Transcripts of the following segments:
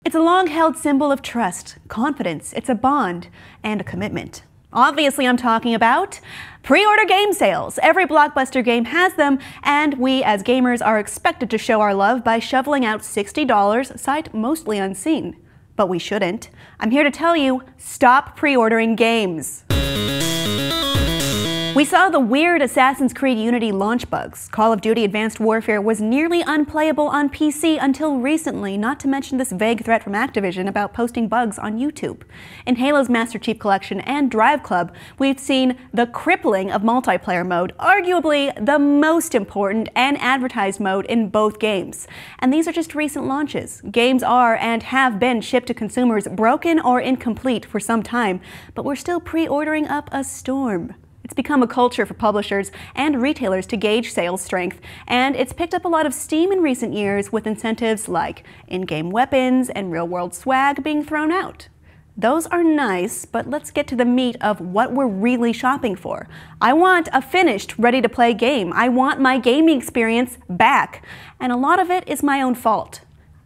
It's a long-held symbol of trust, confidence, it's a bond, and a commitment. Obviously, I'm talking about pre-order game sales. Every blockbuster game has them, and we as gamers are expected to show our love by shoveling out $60, sight mostly unseen. But we shouldn't. I'm here to tell you, stop pre-ordering games. We saw the weird Assassin's Creed Unity launch bugs. Call of Duty Advanced Warfare was nearly unplayable on PC until recently, not to mention this vague threat from Activision about posting bugs on YouTube. In Halo's Master Chief Collection and Drive Club, we've seen the crippling of multiplayer mode, arguably the most important and advertised mode in both games. And these are just recent launches. Games are and have been shipped to consumers broken or incomplete for some time, but we're still pre-ordering up a storm. It's become a culture for publishers and retailers to gauge sales strength, and it's picked up a lot of steam in recent years with incentives like in-game weapons and real-world swag being thrown out. Those are nice, but let's get to the meat of what we're really shopping for. I want a finished, ready-to-play game. I want my gaming experience back, and a lot of it is my own fault.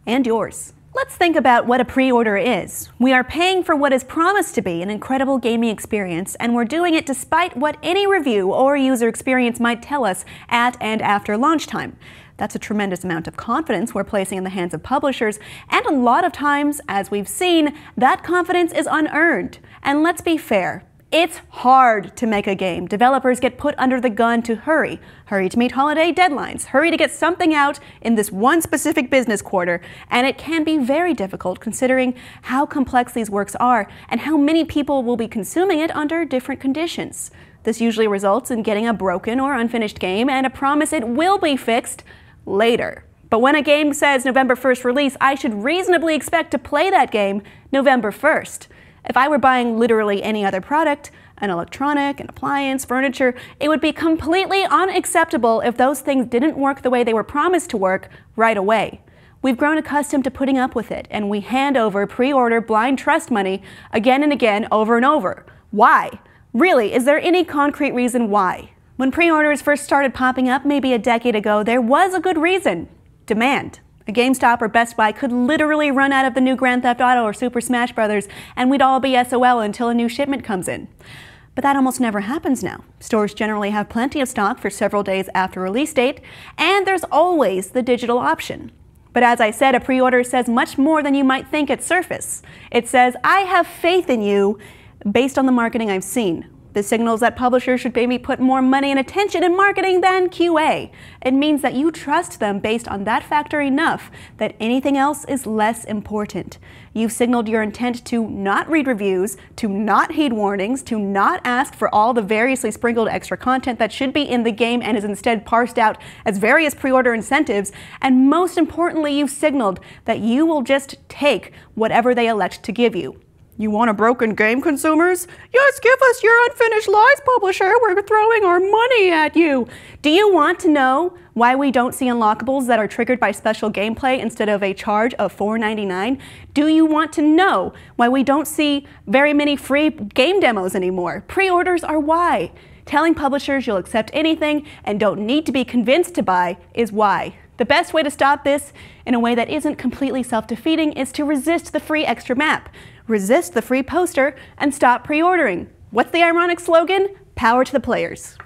And yours. Let's think about what a pre-order is. We are paying for what is promised to be an incredible gaming experience, and we're doing it despite what any review or user experience might tell us at and after launch time. That's a tremendous amount of confidence we're placing in the hands of publishers, and a lot of times, as we've seen, that confidence is unearned. And let's be fair. It's hard to make a game. Developers get put under the gun to hurry to meet holiday deadlines, hurry to get something out in this one specific business quarter, and it can be very difficult considering how complex these works are and how many people will be consuming it under different conditions. This usually results in getting a broken or unfinished game and a promise it will be fixed later. But when a game says November 1st release, I should reasonably expect to play that game November 1st. If I were buying literally any other product, an electronic, an appliance, furniture, it would be completely unacceptable if those things didn't work the way they were promised to work right away. We've grown accustomed to putting up with it, and we hand over pre-order blind trust money again and again, over and over. Why? Really, is there any concrete reason why? When pre-orders first started popping up maybe a decade ago, there was a good reason: demand. A GameStop or Best Buy could literally run out of the new Grand Theft Auto or Super Smash Bros. And we'd all be SOL until a new shipment comes in. But that almost never happens now. Stores generally have plenty of stock for several days after release date, and there's always the digital option. But as I said, a pre-order says much more than you might think at surface. It says, I have faith in you based on the marketing I've seen. This signals that publishers should maybe put more money and attention in marketing than QA. It means that you trust them based on that factor enough that anything else is less important. You've signaled your intent to not read reviews, to not heed warnings, to not ask for all the variously sprinkled extra content that should be in the game and is instead parsed out as various pre-order incentives, and most importantly, you've signaled that you will just take whatever they elect to give you. You want a broken game, consumers? Yes, give us your unfinished lies, publisher. We're throwing our money at you. Do you want to know why we don't see unlockables that are triggered by special gameplay instead of a charge of $4.99? Do you want to know why we don't see very many free game demos anymore? Pre-orders are why. Telling publishers you'll accept anything and don't need to be convinced to buy is why. The best way to stop this in a way that isn't completely self-defeating is to resist the free extra map. Resist the free poster and stop pre-ordering. What's the ironic slogan? Power to the players.